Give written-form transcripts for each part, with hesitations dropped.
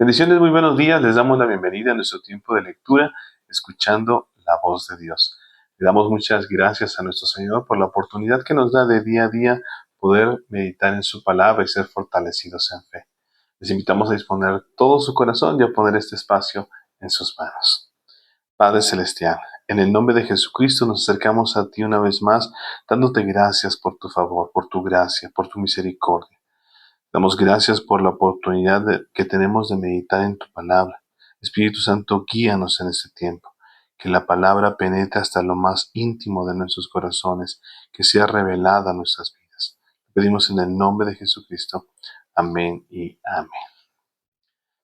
Bendiciones, muy buenos días. Les damos la bienvenida a nuestro tiempo de lectura, escuchando la voz de Dios. Le damos muchas gracias a nuestro Señor por la oportunidad que nos da de día a día poder meditar en su palabra y ser fortalecidos en fe. Les invitamos a disponer todo su corazón y a poner este espacio en sus manos. Padre Celestial, en el nombre de Jesucristo nos acercamos a ti una vez más, dándote gracias por tu favor, por tu gracia, por tu misericordia. Damos gracias por la oportunidad que tenemos de meditar en tu palabra. Espíritu Santo, guíanos en este tiempo. Que la palabra penetre hasta lo más íntimo de nuestros corazones, que sea revelada a nuestras vidas. Lo pedimos en el nombre de Jesucristo. Amén y amén.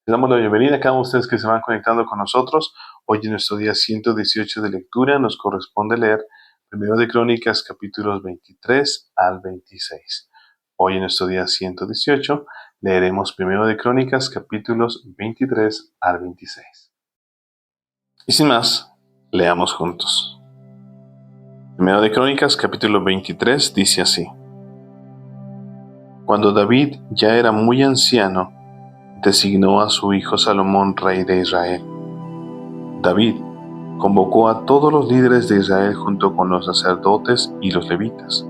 Les damos la bienvenida a cada uno de ustedes que se van conectando con nosotros. Hoy en nuestro día 118 de lectura nos corresponde leer 1 de Crónicas capítulos 23 al 26. Hoy en nuestro día 118 leeremos 1 de Crónicas capítulos 23 al 26. Y sin más, leamos juntos. 1 de Crónicas capítulo 23 dice así: Cuando David ya era muy anciano, designó a su hijo Salomón rey de Israel. David convocó a todos los líderes de Israel junto con los sacerdotes y los levitas.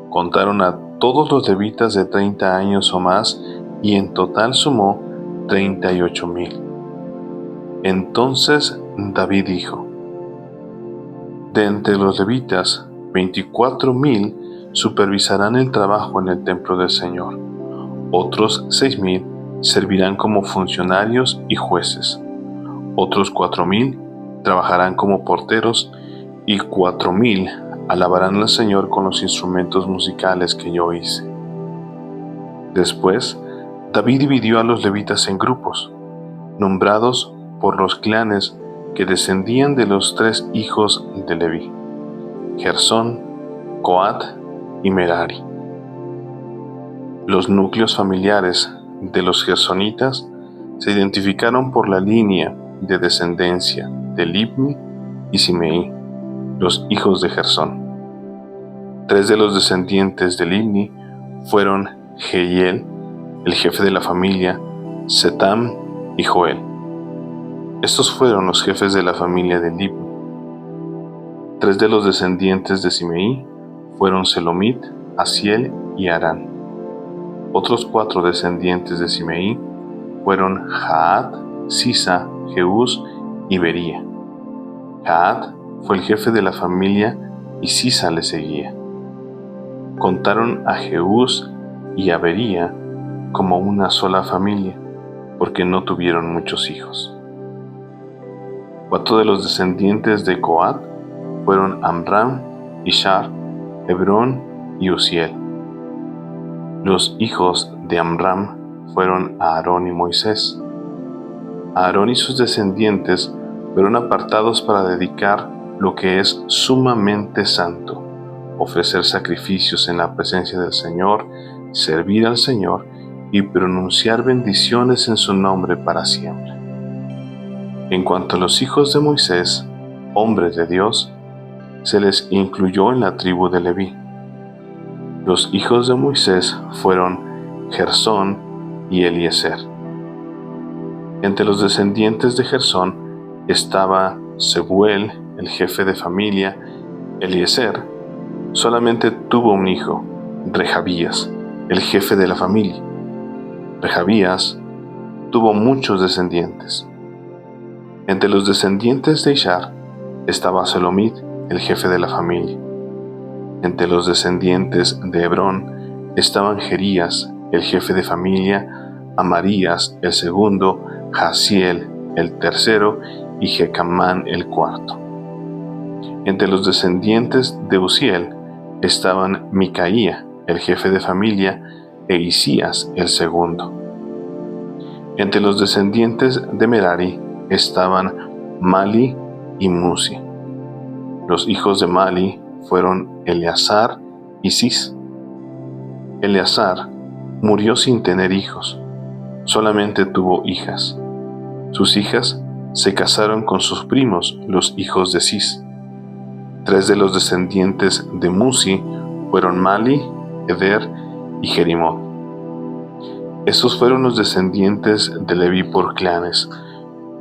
Contaron a todos los levitas de 30 años o más y en total sumó 38,000. Entonces David dijo: de entre los levitas, 24,000 supervisarán el trabajo en el templo del Señor. Otros 6,000 servirán como funcionarios y jueces. Otros 4,000 trabajarán como porteros y 4,000 alabarán al Señor con los instrumentos musicales que yo hice. Después, David dividió a los levitas en grupos, nombrados por los clanes que descendían de los 3 hijos de Leví: Gersón, Coat y Merari. Los núcleos familiares de los gersonitas se identificaron por la línea de descendencia de Libni y Simei, los hijos de Gersón. 3 de los descendientes de Libni fueron Jehiel, el jefe de la familia, Setam y Joel. Estos fueron los jefes de la familia de Libni. 3 de los descendientes de Simei fueron Selomit, Asiel y Arán. Otros 4 descendientes de Simei fueron Jaat, Sisa, Jeús y Bería. Jaat fue el jefe de la familia y Sisa le seguía. Contaron a Jeús y a Bería como una sola familia, porque no tuvieron muchos hijos. 4 de los descendientes de Coat fueron Amram, Ishar, Hebrón y Uziel. Los hijos de Amram fueron Aarón y Moisés. Aarón y sus descendientes fueron apartados para dedicar lo que es sumamente santo, ofrecer sacrificios en la presencia del Señor, servir al Señor y pronunciar bendiciones en su nombre para siempre. En cuanto a los hijos de Moisés, hombres de Dios, se les incluyó en la tribu de Leví. Los hijos de Moisés fueron Gersón y Eliezer. Entre los descendientes de Gersón estaba Sebuel, el jefe de familia. Eliezer solamente tuvo un hijo, Rehabías, el jefe de la familia. Rehabías tuvo muchos descendientes. Entre los descendientes de Ishar estaba Selomit, el jefe de la familia. Entre los descendientes de Hebrón estaban Jerías, el jefe de familia, Amarías, el segundo, Jaziel, el tercero, y Jecamán, el cuarto. Entre los descendientes de Uziel estaban Micaía, el jefe de familia, e Isías, el segundo. Entre los descendientes de Merari estaban Mali y Musi. Los hijos de Mali fueron Eleazar y Cis. Eleazar murió sin tener hijos, solamente tuvo hijas. Sus hijas se casaron con sus primos, los hijos de Cis. 3 de los descendientes de Musi fueron Mali, Eder y Jerimot. Estos fueron los descendientes de Leví por clanes,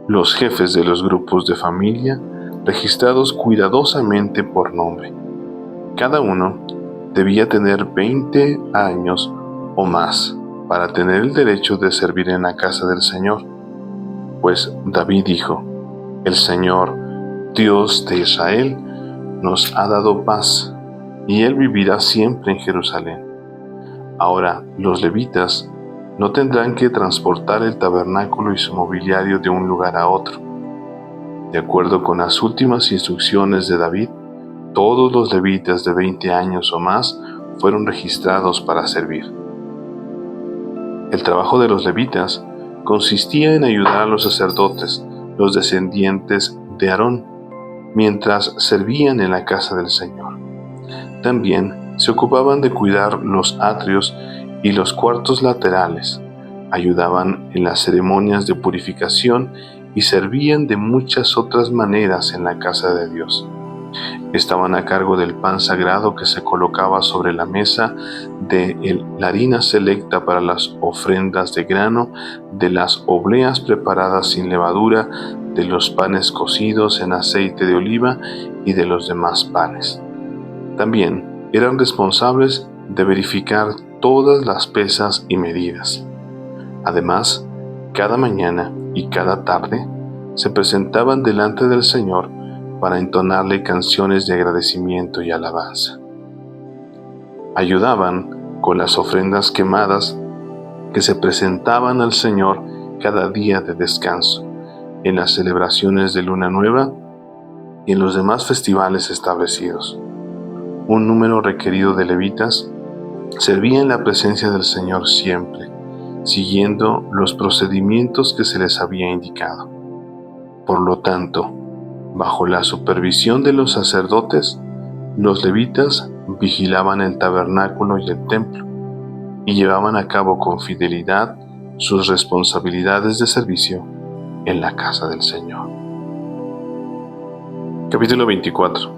los jefes de los grupos de familia, registrados cuidadosamente por nombre. Cada uno debía tener 20 años o más para tener el derecho de servir en la casa del Señor. Pues David dijo: el Señor, Dios de Israel, nos ha dado paz, y Él vivirá siempre en Jerusalén. Ahora los levitas no tendrán que transportar el tabernáculo y su mobiliario de un lugar a otro. De acuerdo con las últimas instrucciones de David, todos los levitas de 20 años o más fueron registrados para servir. El trabajo de los levitas consistía en ayudar a los sacerdotes, los descendientes de Aarón, mientras servían en la casa del Señor. También se ocupaban de cuidar los atrios y los cuartos laterales, ayudaban en las ceremonias de purificación y servían de muchas otras maneras en la casa de Dios. Estaban a cargo del pan sagrado que se colocaba sobre la mesa, de la harina selecta para las ofrendas de grano, de las obleas preparadas sin levadura, de los panes cocidos en aceite de oliva y de los demás panes. También eran responsables de verificar todas las pesas y medidas. Además, cada mañana y cada tarde se presentaban delante del Señor para entonarle canciones de agradecimiento y alabanza. Ayudaban con las ofrendas quemadas que se presentaban al Señor cada día de descanso, en las celebraciones de Luna Nueva y en los demás festivales establecidos. Un número requerido de levitas servía en la presencia del Señor siempre, siguiendo los procedimientos que se les había indicado. Por lo tanto, bajo la supervisión de los sacerdotes, los levitas vigilaban el tabernáculo y el templo, y llevaban a cabo con fidelidad sus responsabilidades de servicio en la casa del Señor. Capítulo 24.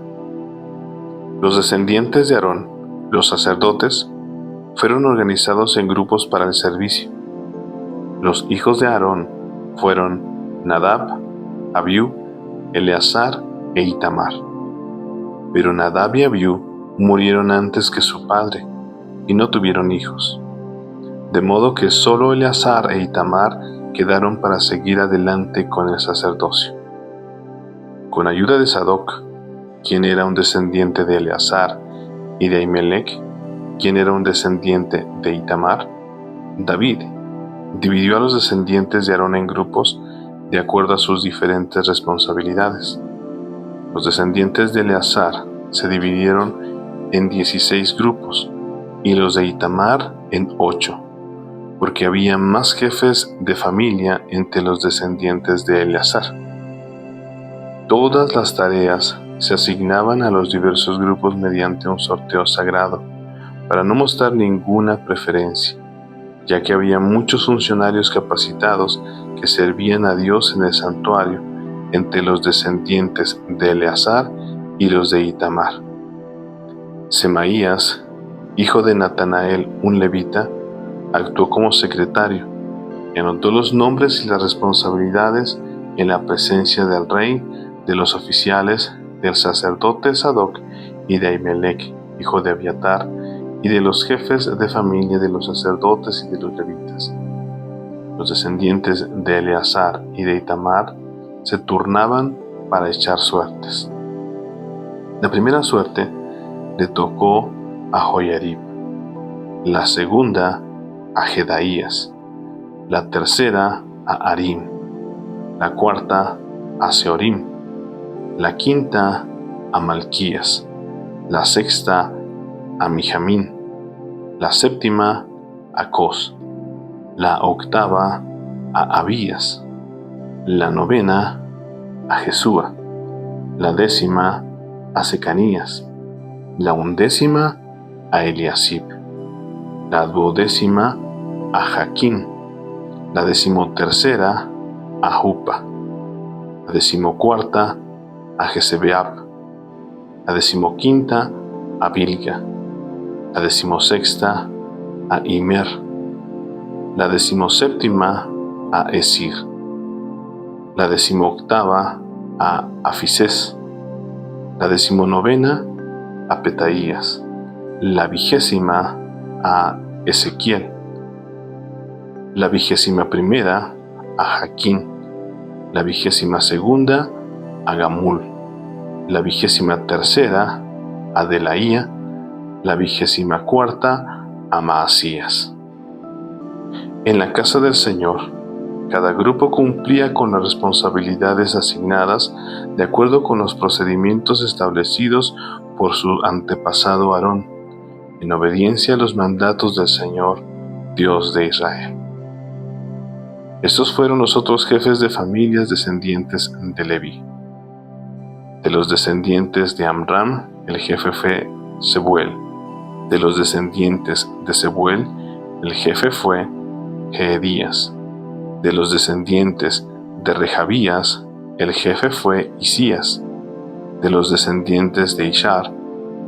Los descendientes de Aarón, los sacerdotes, fueron organizados en grupos para el servicio. Los hijos de Aarón fueron Nadab, Abiú, Eleazar e Itamar. Pero Nadab y Abiú murieron antes que su padre y no tuvieron hijos, de modo que solo Eleazar e Itamar quedaron para seguir adelante con el sacerdocio. Con ayuda de Sadoc, quien era un descendiente de Eleazar, y de Ahimelech, quien era un descendiente de Itamar, David dividió a los descendientes de Aarón en grupos de acuerdo a sus diferentes responsabilidades. Los descendientes de Eleazar se dividieron en 16 grupos y los de Itamar en 8, porque había más jefes de familia entre los descendientes de Eleazar. Todas las tareas se asignaban a los diversos grupos mediante un sorteo sagrado, para no mostrar ninguna preferencia, ya que había muchos funcionarios capacitados que servían a Dios en el santuario entre los descendientes de Eleazar y los de Itamar. Semaías, hijo de Natanael, un levita, actuó como secretario y anotó los nombres y las responsabilidades en la presencia del rey, de los oficiales, del sacerdote Sadoc y de Ahimelech, hijo de Abiatar, y de los jefes de familia de los sacerdotes y de los levitas. Los descendientes de Eleazar y de Itamar se turnaban para echar suertes. La primera suerte le tocó a Joiarib, la segunda a Jedaías, la tercera a Harim, la cuarta a Seorim, la quinta a Malquías, la sexta a Mijamín, la séptima a Cos, la octava a Abías, la novena a Jesúa, la décima a Secanías, la undécima a Eliasib, la duodécima a Jaquín, la decimotercera a Jupa, la decimocuarta a Jesebeab, la decimoquinta a Bilga, la decimosexta a Immer, la 17ª a Esir, la 18ª a Afisés, la 19ª a Petaías, la 20ª a Ezequiel, la 21ª a Jaquín, la 22ª a Gamul, la 23ª a Delaía, la 24ª a Maasías. En la casa del Señor, cada grupo cumplía con las responsabilidades asignadas de acuerdo con los procedimientos establecidos por su antepasado Aarón, en obediencia a los mandatos del Señor, Dios de Israel. Estos fueron los otros jefes de familias descendientes de Leví. De los descendientes de Amram, el jefe fue Sebuel. De los descendientes de Sebuel, el jefe fue Jeedías. De los descendientes de Rehabías, el jefe fue Isías. De los descendientes de Ishar,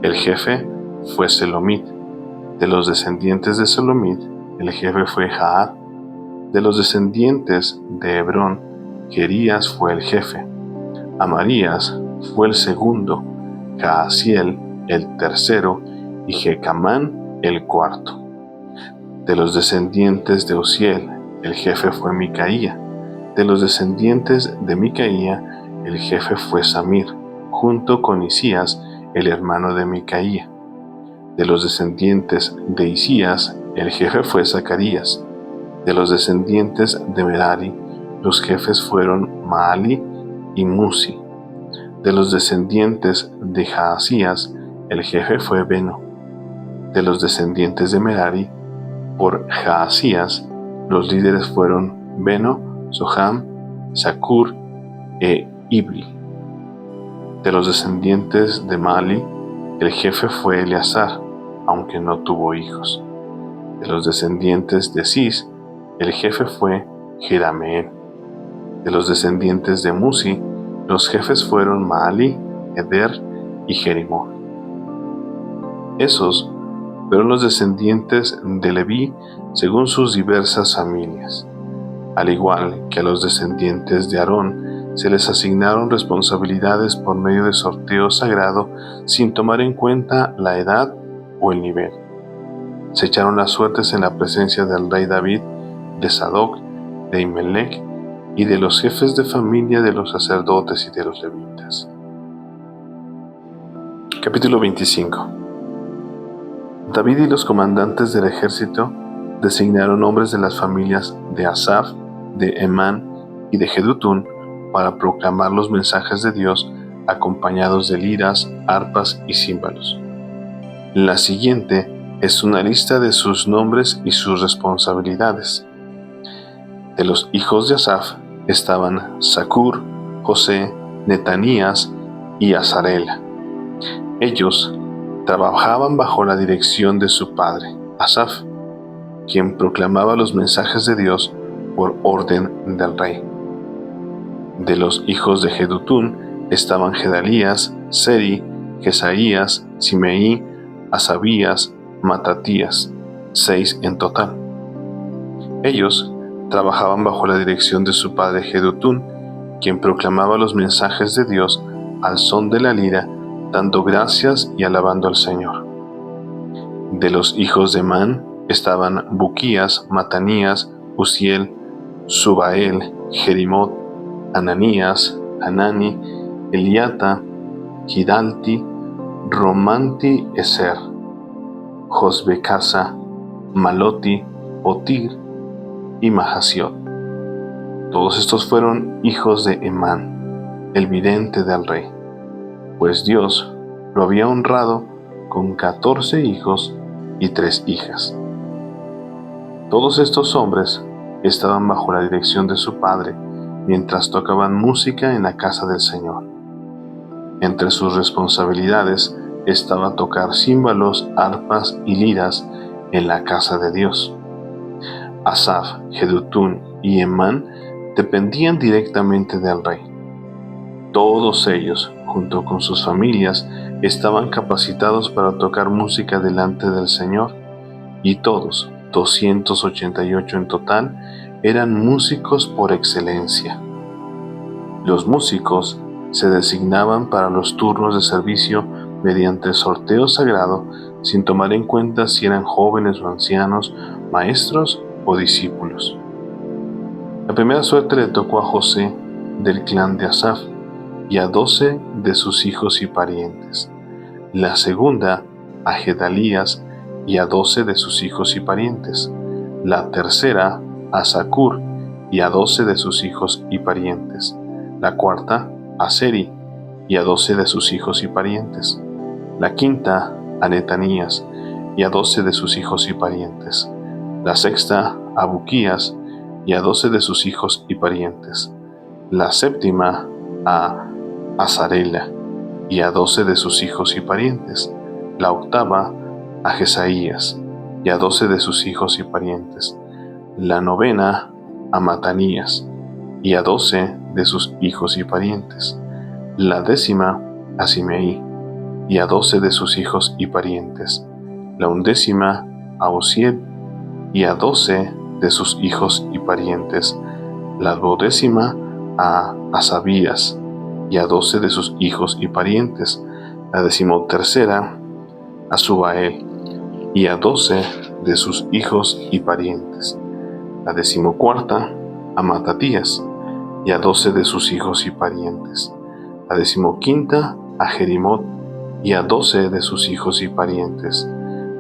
el jefe fue Selomit. De los descendientes de Selomit, el jefe fue Jaat. De los descendientes de Hebrón, Jerías fue el jefe. Amarías fue el segundo, Jaasiel el tercero y Jecamán el cuarto. De los descendientes de Uziel, el jefe fue Micaía. De los descendientes de Micaía, el jefe fue Samir, junto con Isías, el hermano de Micaía. De los descendientes de Isías, el jefe fue Zacarías. De los descendientes de Merari, los jefes fueron Maali y Musi. De los descendientes de Jaasías, el jefe fue Beno. De los descendientes de Merari, por Jaasías, los líderes fueron Beno, Soham, Sakur e Ibli. De los descendientes de Maali, el jefe fue Eleazar, aunque no tuvo hijos. De los descendientes de Cis, el jefe fue Jerameel. De los descendientes de Musi, los jefes fueron Maali, Eder y Jerimón. Esos fueron los descendientes de Leví según sus diversas familias. Al igual que a los descendientes de Aarón, se les asignaron responsabilidades por medio de sorteo sagrado sin tomar en cuenta la edad o el nivel. Se echaron las suertes en la presencia del rey David, de Sadoc, de Imelec y de los jefes de familia de los sacerdotes y de los levitas. Capítulo 25. David y los comandantes del ejército designaron hombres de las familias de Asaf, de Emán y de Jedutún para proclamar los mensajes de Dios acompañados de liras, arpas y címbalos. La siguiente es una lista de sus nombres y sus responsabilidades. De los hijos de Asaf estaban Sakur, José, Netanías y Azarela. Ellos trabajaban bajo la dirección de su padre, Asaf, quien proclamaba los mensajes de Dios por orden del rey. De los hijos de Jedutún estaban Gedalías, Seri, Jesaías, Simeí, Asabías, Matatías, 6 en total. Ellos trabajaban bajo la dirección de su padre Jedutún, quien proclamaba los mensajes de Dios al son de la lira, dando gracias y alabando al Señor. De los hijos de Man estaban Buquías, Matanías, Uziel, Subael, Jerimot, Ananías, Hanani, Eliata, Gidalti, Romanti Eser, Josbecasa, Maloti, Otir y Mahasiot. Todos estos fueron hijos de Emán, el vidente del rey, pues Dios lo había honrado con 14 hijos y 3 hijas. Todos estos hombres estaban bajo la dirección de su padre mientras tocaban música en la casa del Señor. Entre sus responsabilidades estaba tocar címbalos, arpas y liras en la casa de Dios. Asaf, Jedutún y Emán dependían directamente del rey. Todos ellos, junto con sus familias, estaban capacitados para tocar música delante del Señor, y todos, 288 en total, eran músicos por excelencia. Los músicos se designaban para los turnos de servicio mediante sorteo sagrado, sin tomar en cuenta si eran jóvenes o ancianos, maestros o discípulos. La primera suerte le tocó a José, del clan de Asaf, y a 12 de sus hijos y parientes. La segunda, a Gedalías, y a 12 de sus hijos y parientes. La tercera, a Zacur, y a 12 de sus hijos y parientes. La cuarta, a Seri, y a 12 de sus hijos y parientes. La quinta, a Netanías, y a 12 de sus hijos y parientes. La sexta, a Buquías, y a 12 de sus hijos y parientes. La séptima, a Azarela, y a 12 de sus hijos y parientes. La octava, a Jesaías, y a 12 de sus hijos y parientes. La novena, a Matanías, y a 12 de sus hijos y parientes. La décima, a Simeí, y a 12 de sus hijos y parientes. La undécima, a Osiel, y a 12 de sus hijos y parientes. La duodécima, a Asabías, y a 12 de sus hijos y parientes. La decimotercera, a Subael, y a 12 de sus hijos y parientes. La decimocuarta, a Matatías, y a 12 de sus hijos y parientes. La decimoquinta, a Jerimot, y a 12 de sus hijos y parientes.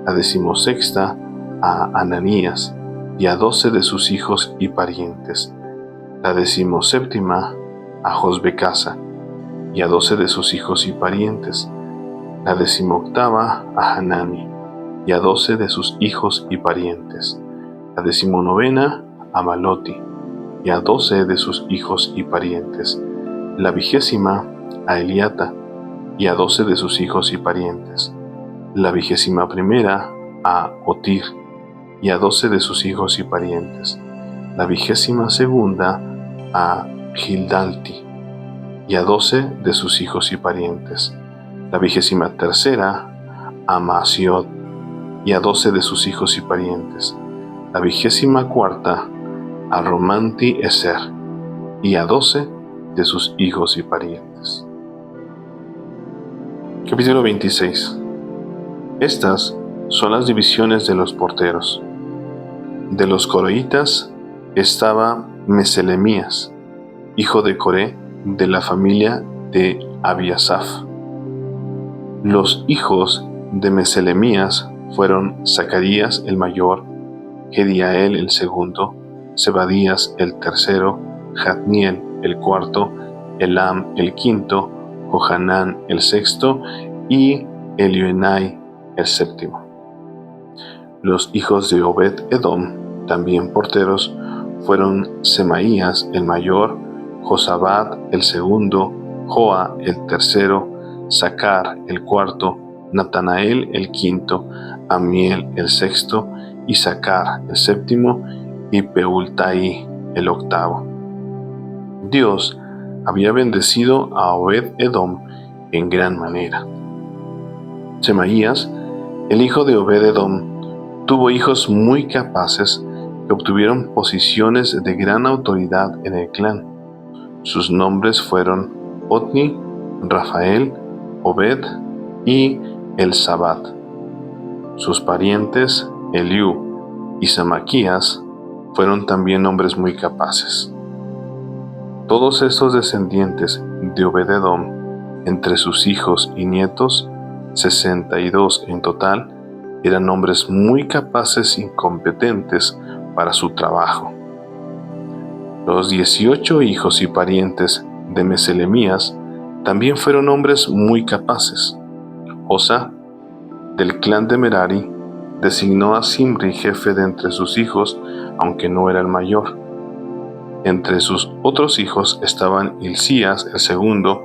La decimosexta, a Ananías, y a 12 de sus hijos y parientes. La decimoséptima, a Josbecasa, y a 12 de sus hijos y parientes. La decimoctava, a Hanani, y a 12 de sus hijos y parientes. La decimonovena, a Maloti, y a 12 de sus hijos y parientes. La vigésima, a Eliata, y a 12 de sus hijos y parientes. La vigésima primera, a Otir, y a 12 de sus hijos y parientes. La vigésima segunda, a Gildalti, y a 12 de sus hijos y parientes. La vigésima tercera, a Maasiot, y a 12 de sus hijos y parientes. La vigésima cuarta, a Romanti Eser, y a 12 de sus hijos y parientes. Capítulo 26. Estas son las divisiones de los porteros. De los coroitas estaba Meselemías, hijo de Coré, de la familia de Abiasaf. Los hijos de Meselemías fueron Zacarías el mayor, Gediael el segundo, Zebadías el tercero, Jatniel el cuarto, Elam el quinto, Johanán el sexto y Elioenai el séptimo. Los hijos de Obed-Edom, también porteros, fueron Semaías el mayor, Josabad el segundo, Joa el tercero, Sacar el cuarto, Natanael el quinto, Amiel el sexto, Isacar el séptimo y Peultai el octavo. Dios había bendecido a Obed-Edom en gran manera. Semaías, el hijo de Obed-Edom, tuvo hijos muy capaces que obtuvieron posiciones de gran autoridad en el clan. Sus nombres fueron Otni, Rafael, Obed y Elzabat. Sus parientes, Eliú y Samaquías, fueron también hombres muy capaces. Todos estos descendientes de Obed-Edom, entre sus hijos y nietos, 62 en total, eran hombres muy capaces y competentes para su trabajo. Los 18 hijos y parientes de Meselemías también fueron hombres muy capaces. Osa, del clan de Merari, designó a Simri jefe de entre sus hijos, aunque no era el mayor. Entre sus otros hijos estaban Hilcías el segundo,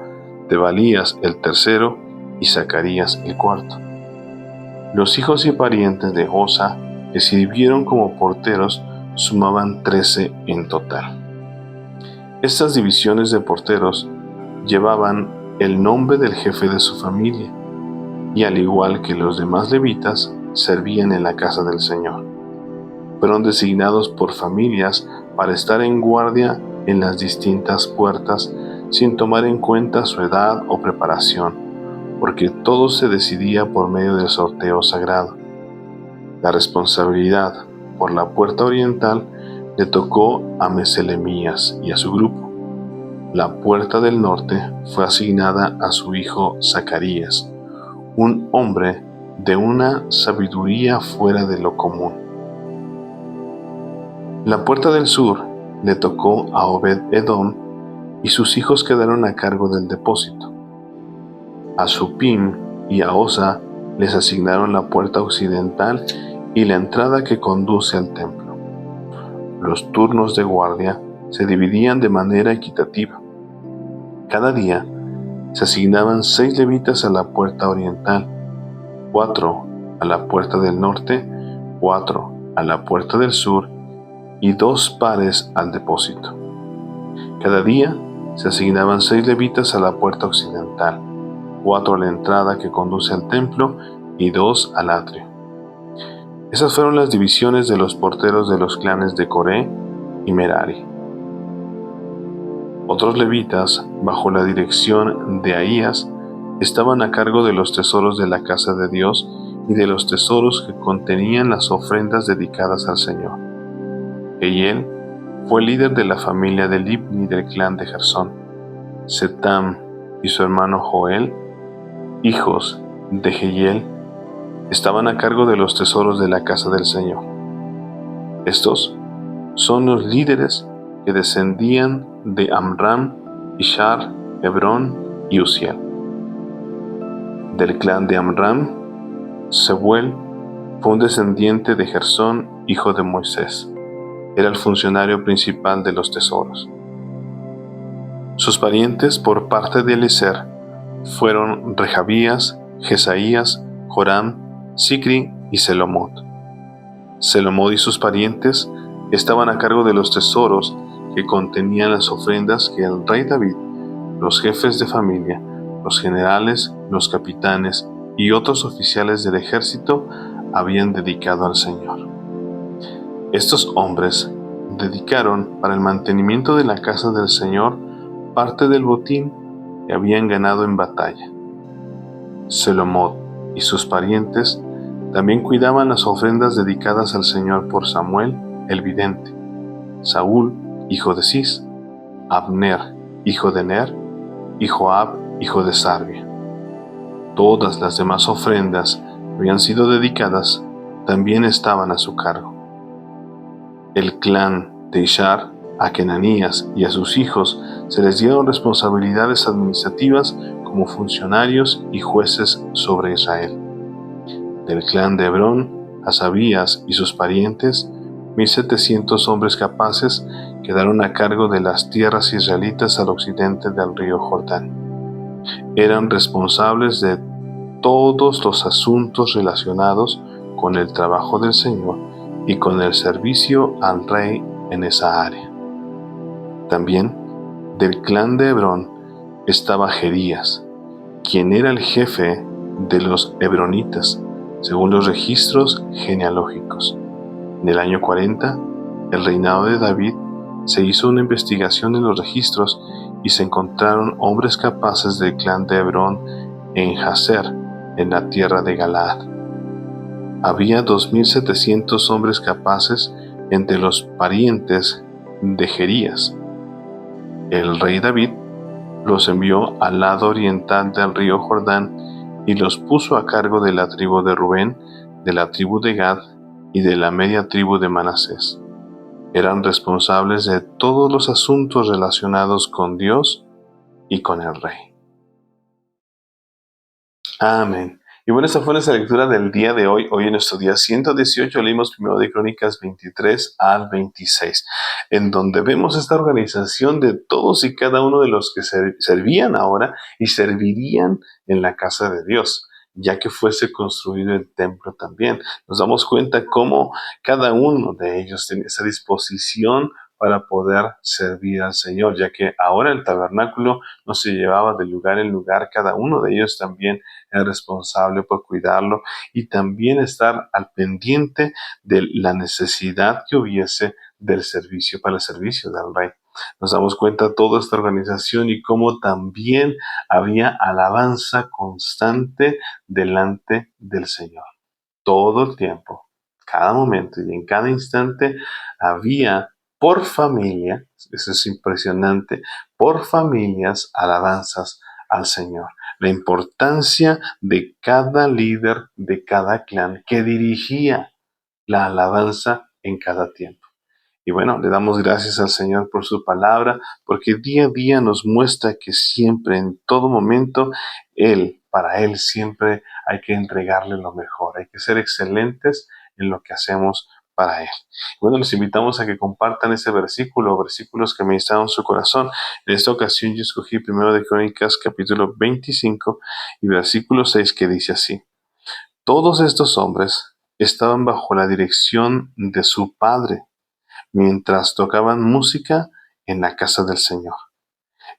Tebalías el tercero y Zacarías el cuarto. Los hijos y parientes de Osa, que sirvieron como porteros, sumaban 13 en total. Estas divisiones de porteros llevaban el nombre del jefe de su familia, y al igual que los demás levitas, servían en la casa del Señor. Fueron designados por familias para estar en guardia en las distintas puertas sin tomar en cuenta su edad o preparación, porque todo se decidía por medio del sorteo sagrado. La responsabilidad por la puerta oriental le tocó a Meselemías y a su grupo. La puerta del norte fue asignada a su hijo Zacarías, un hombre de una sabiduría fuera de lo común. La puerta del sur le tocó a Obed-Edom y sus hijos quedaron a cargo del depósito. A Supim y a Osa les asignaron la puerta occidental y la entrada que conduce al templo. Los turnos de guardia se dividían de manera equitativa. Cada día se asignaban 6 levitas a la puerta oriental, 4 a la puerta del norte, 4 a la puerta del sur y 2 pares al depósito. Cada día se asignaban 6 levitas a la puerta occidental, 4 a la entrada que conduce al templo y 2 al atrio. Esas fueron las divisiones de los porteros de los clanes de Coré y Merari. Otros levitas, bajo la dirección de Ahías, estaban a cargo de los tesoros de la casa de Dios y de los tesoros que contenían las ofrendas dedicadas al Señor. Jehiel fue líder de la familia de Libni del clan de Gersón. Setam y su hermano Joel, hijos de Jehiel, estaban a cargo de los tesoros de la casa del Señor. Estos son los líderes que descendían de Amram, Ishar, Hebrón y Uziel. Del clan de Amram, Sebuel fue un descendiente de Gersón, hijo de Moisés. Era el funcionario principal de los tesoros. Sus parientes por parte de Eliezer fueron Rehabías, Jesaías, Joram, Sicri y Selomot. Selomot y sus parientes estaban a cargo de los tesoros que contenían las ofrendas que el rey David, los jefes de familia, los generales, los capitanes y otros oficiales del ejército habían dedicado al Señor. Estos hombres dedicaron para el mantenimiento de la casa del Señor parte del botín que habían ganado en batalla. Selomot y sus parientes también cuidaban las ofrendas dedicadas al Señor por Samuel, el vidente, Saúl, hijo de Cis, Abner, hijo de Ner, y Joab, hijo de Sarvia. Todas las demás ofrendas que habían sido dedicadas también estaban a su cargo. El clan de Ishar, a Kenanías y a sus hijos se les dieron responsabilidades administrativas como funcionarios y jueces sobre Israel. Del clan de Hebrón, Hasabías y sus parientes, 1,700 hombres capaces quedaron a cargo de las tierras israelitas al occidente del río Jordán. Eran responsables de todos los asuntos relacionados con el trabajo del Señor y con el servicio al rey en esa área. También del clan de Hebrón estaba Jerías, quien era el jefe de los hebronitas, según los registros genealógicos. En el año 40, el reinado de David, se hizo una investigación en los registros y se encontraron hombres capaces del clan de Hebrón en Jazer, en la tierra de Galaad. Había 2,700 hombres capaces entre los parientes de Jerías. El rey David los envió al lado oriental del río Jordán y los puso a cargo de la tribu de Rubén, de la tribu de Gad y de la media tribu de Manasés. Eran responsables de todos los asuntos relacionados con Dios y con el rey. Amén. Y bueno, esta fue nuestra lectura del día de hoy. Hoy en nuestro día 118 leímos primero de Crónicas 23 al 26, en donde vemos esta organización de todos y cada uno de los que servían ahora y servirían en la casa de Dios, ya que fuese construido el templo también. Nos damos cuenta cómo cada uno de ellos tenía esa disposición para poder servir al Señor, ya que ahora el tabernáculo no se llevaba de lugar en lugar, cada uno de ellos también es responsable por cuidarlo y también estar al pendiente de la necesidad que hubiese del servicio para el servicio del rey. Nos damos cuenta de toda esta organización y cómo también había alabanza constante delante del Señor. Todo el tiempo, cada momento y en cada instante había por familia, eso es impresionante, por familias alabanzas al Señor. La importancia de cada líder, de cada clan que dirigía la alabanza en cada tiempo. Y bueno, le damos gracias al Señor por su palabra, porque día a día nos muestra que siempre, en todo momento, para Él siempre hay que entregarle lo mejor, hay que ser excelentes en lo que hacemos para Él. Bueno, les invitamos a que compartan ese versículo, versículos que ministraron su corazón. En esta ocasión yo escogí primero de Crónicas capítulo 25 y versículo 6 que dice así: Todos estos hombres estaban bajo la dirección de su padre mientras tocaban música en la casa del Señor.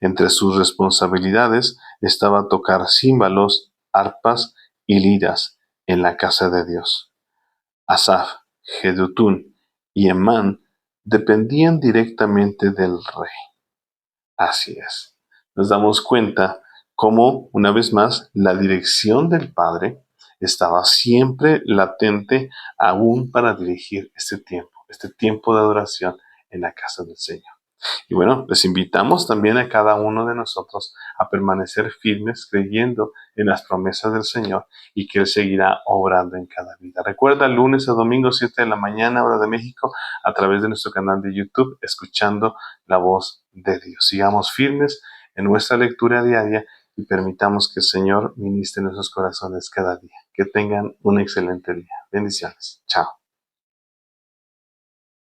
Entre sus responsabilidades estaba tocar címbalos, arpas y liras en la casa de Dios. Asaf, Jedutún y Emán dependían directamente del rey. Así es. Nos damos cuenta cómo, una vez más, la dirección del Padre estaba siempre latente aún para dirigir este tiempo de adoración en la casa del Señor. Y bueno, les invitamos también a cada uno de nosotros a permanecer firmes creyendo en las promesas del Señor y que Él seguirá obrando en cada vida. Recuerda, lunes a domingo, 7 de la mañana, hora de México, a través de nuestro canal de YouTube, escuchando la voz de Dios. Sigamos firmes en nuestra lectura diaria y permitamos que el Señor ministre en nuestros corazones cada día. Que tengan un excelente día. Bendiciones. Chao.